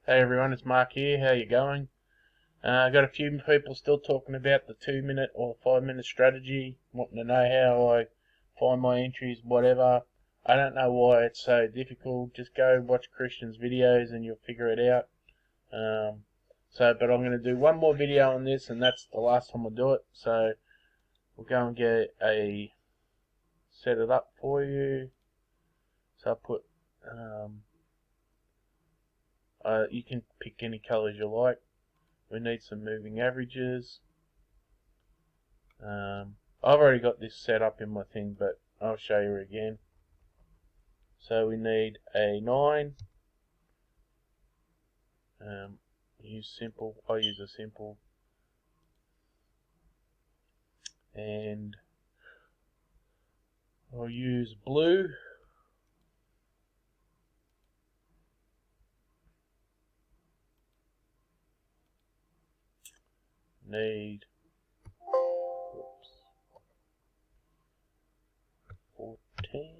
Hey everyone, it's Mark here. How you going? I got a few people still talking about the 2 minute or 5 minute strategy, wanting to know how I find my entries, whatever. I don't know why it's so difficult. Just go watch Christian's videos and you'll figure it out. But I'm going to do one more video on this, and that's the last time I'll do it. So we'll go and set it up for you. So I put you can pick any colours you like. We need some moving averages. I've already got this set up in my thing, but I'll show you again. So we need a 9. Use simple. I use a simple. And I'll use blue. Need 14.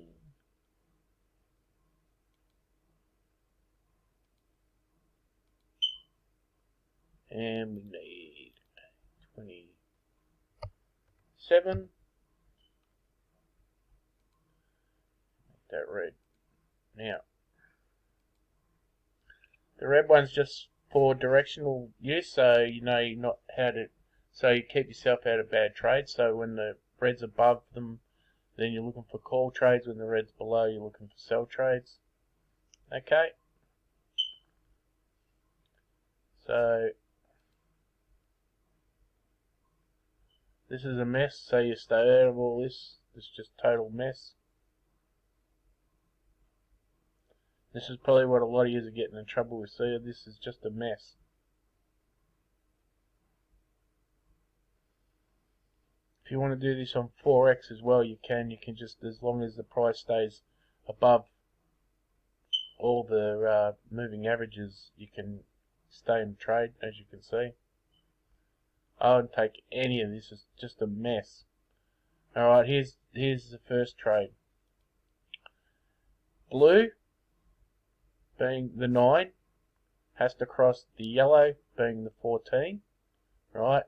And we need 27. Make that red. Now, the red one's just for directional use, so you know not how to, so you keep yourself out of bad trades. So when the red's above them, then you're looking for call trades. When the red's below, you're looking for sell trades. Okay. So this is a mess, so you stay out of all this. This is just total mess. This is probably what a lot of you are getting in trouble with. See, this is just a mess. If you want to do this on Forex as well, you can. You can just, as long as the price stays above all the moving averages, you can stay in trade, as you can see. I wouldn't take any of this. It's just a mess. Alright, here's the first trade. Blue, being the 9, has to cross the yellow, being the 14. Right?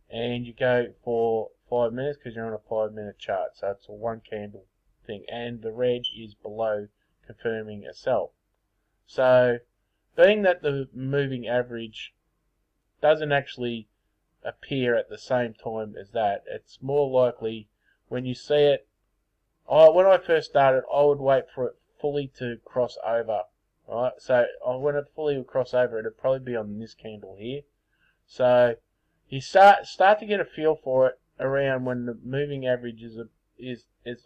And you go for 5 minutes because you're on a 5-minute chart. So it's a 1 candle thing. And the red is below, confirming a sell. So, being that the moving average doesn't actually appear at the same time as that, it's more likely when you see it. When I first started, I would wait for it fully to cross over. Right? So when it fully would cross over, it'd probably be on this candle here. So you start to get a feel for it around when the moving average is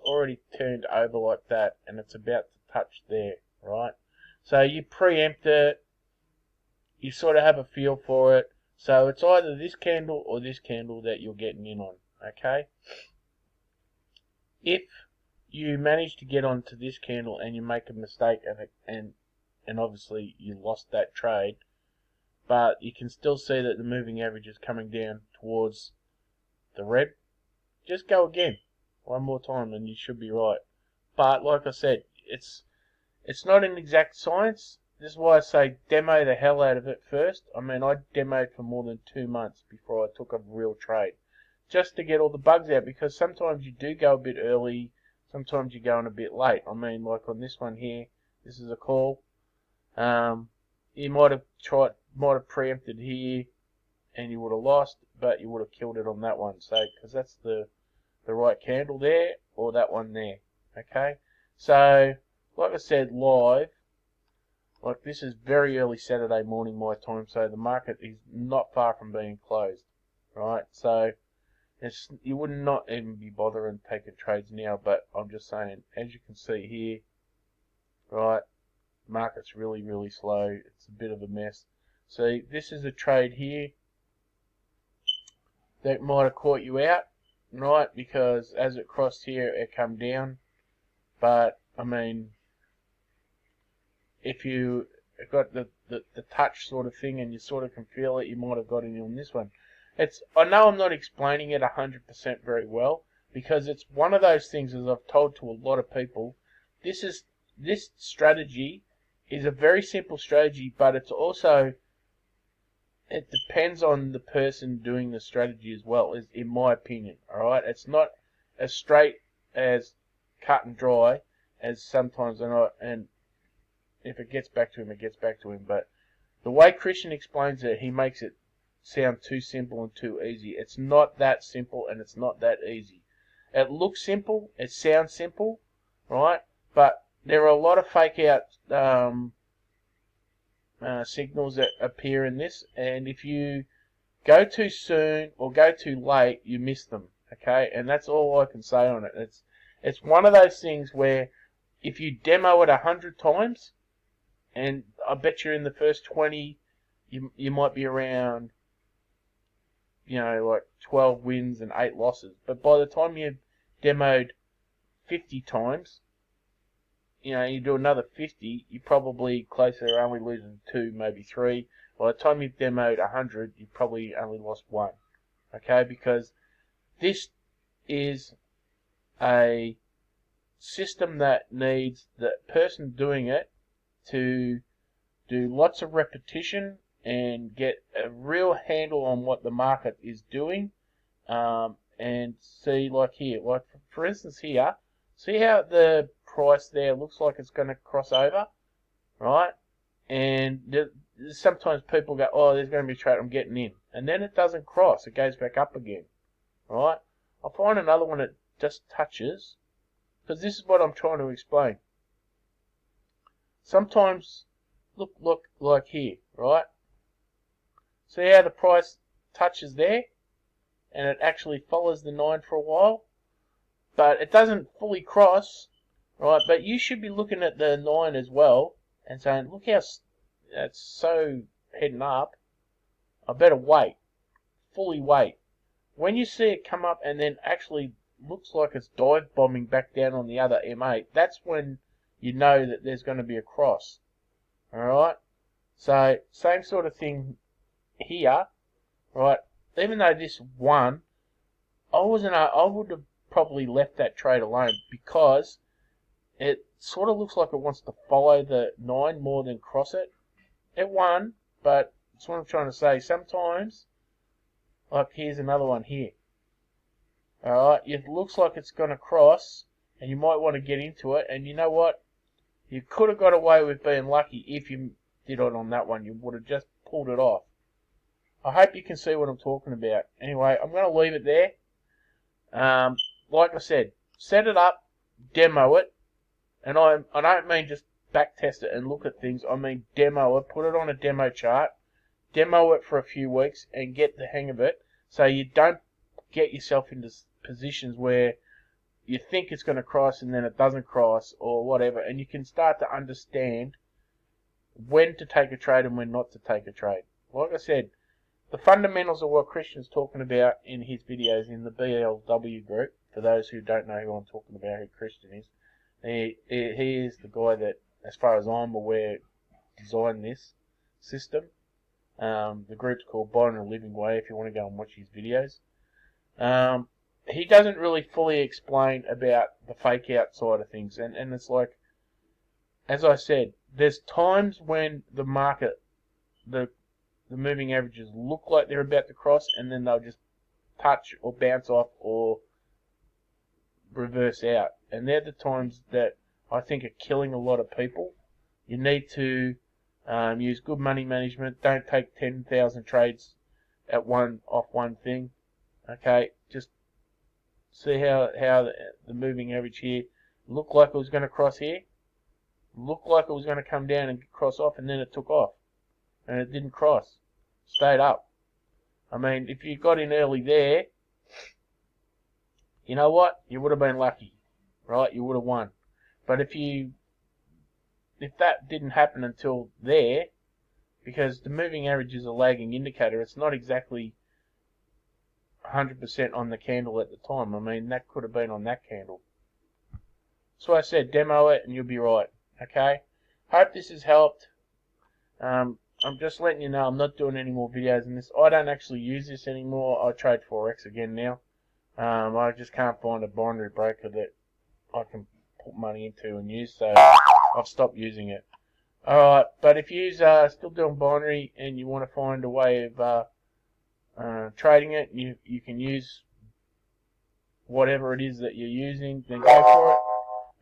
already turned over like that, and it's about to touch there, right? So you preempt it, you sort of have a feel for it. So it's either this candle or this candle that you're getting in on, okay? If you manage to get onto this candle and you make a mistake and obviously you lost that trade, but you can still see that the moving average is coming down towards the red, just go again one more time and you should be right. But like I said, it's not an exact science. This is why I say demo the hell out of it first. I mean, I demoed for more than 2 months before I took a real trade, just to get all the bugs out, because sometimes you do go a bit early, sometimes you're going a bit late. I mean, like on this one here, this is a call. You might have preempted here, and you would have lost, but you would have killed it on that one. So, because that's the right candle there, or that one there. Okay. So, like I said, live. Like this is very early Saturday morning my time, so the market is not far from being closed. Right. So, you would not even be bothering taking trades now, but I'm just saying, as you can see here, right, market's really, really slow. It's a bit of a mess. See, this is a trade here that might have caught you out, right, because as it crossed here, it come down. But, I mean, if you got the touch sort of thing and you sort of can feel it, you might have got in on this one. I know I'm not explaining it 100% very well, because it's one of those things, as I've told to a lot of people, this strategy is a very simple strategy, but it depends on the person doing the strategy as well, is in my opinion. Alright, it's not as straight as cut and dry as sometimes, and if it gets back to him, it gets back to him. But the way Christian explains it, he makes it sound too simple and too easy. It's not that simple, and it's not that easy. It looks simple, it sounds simple, right? But there are a lot of fake out signals that appear in this, and if you go too soon or go too late, you miss them. Okay, and that's all I can say on it. It's one of those things where if you demo it 100 times, and I bet you're in the first 20, you might be around, like 12 wins and 8 losses. But by the time you've demoed 50 times, you do another 50, you're probably closer to only losing 2, maybe 3. By the time you've demoed 100, you've probably only lost 1. Okay, because this is a system that needs the person doing it to do lots of repetition and get a real handle on what the market is doing, and see, like here, like for instance here, see how the price there looks like it's going to cross over, right? And sometimes people go, oh, there's going to be a trade, I'm getting in, and then it doesn't cross, it goes back up again, right? I'll find another one that just touches, because this is what I'm trying to explain. Sometimes, look like here, right? See how the price touches there, and it actually follows the 9 for a while, but it doesn't fully cross, right? But you should be looking at the 9 as well and saying, look how that's so heading up, I better wait, fully wait. When you see it come up and then actually looks like it's dive bombing back down on the other M8, that's when you know that there's going to be a cross. Alright? So, same sort of thing here, right? Even though this won, I would have probably left that trade alone, because it sort of looks like it wants to follow the 9 more than cross it. It won, but that's what I'm trying to say. Sometimes, like here's another one here. Alright, it looks like it's going to cross, and you might want to get into it, and you know what? You could have got away with being lucky if you did it on that one. You would have just pulled it off. I hope you can see what I'm talking about. Anyway, I'm going to leave it there. Like I said, set it up, demo it, and I don't mean just back test it and look at things. I mean demo it, put it on a demo chart, demo it for a few weeks, and get the hang of it, so you don't get yourself into positions where you think it's going to cross and then it doesn't cross or whatever, and you can start to understand when to take a trade and when not to take a trade. Like I said, the fundamentals of what Christian's talking about in his videos in the BLW group, for those who don't know who I'm talking about, who Christian is, he is the guy that, as far as I'm aware, designed this system. The group's called Buying a Living Way, if you want to go and watch his videos. He doesn't really fully explain about the fake out side of things, and it's like, as I said, there's times when the market, the moving averages look like they're about to cross, and then they'll just touch or bounce off or reverse out, and they're the times that I think are killing a lot of people. You need to use good money management. Don't take 10,000 trades at off one thing. Okay, just see how the moving average here looked like it was going to cross here, looked like it was going to come down and cross off, and then it took off, and it didn't cross, stayed up. I mean, if you got in early there, you know what? You would have been lucky, right? You would have won. But if that didn't happen until there, because the moving average is a lagging indicator, it's not exactly 100% on the candle at the time. I mean, that could have been on that candle. So I said, demo it and you'll be right. Okay? Hope this has helped. I'm just letting you know I'm not doing any more videos on this. I don't actually use this anymore. I trade Forex again now. I just can't find a binary broker that I can put money into and use, so I've stopped using it. Alright, but if you're still doing binary and you want to find a way of trading it, you can use whatever it is that you're using, then go for it.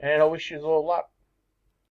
And I wish you all luck.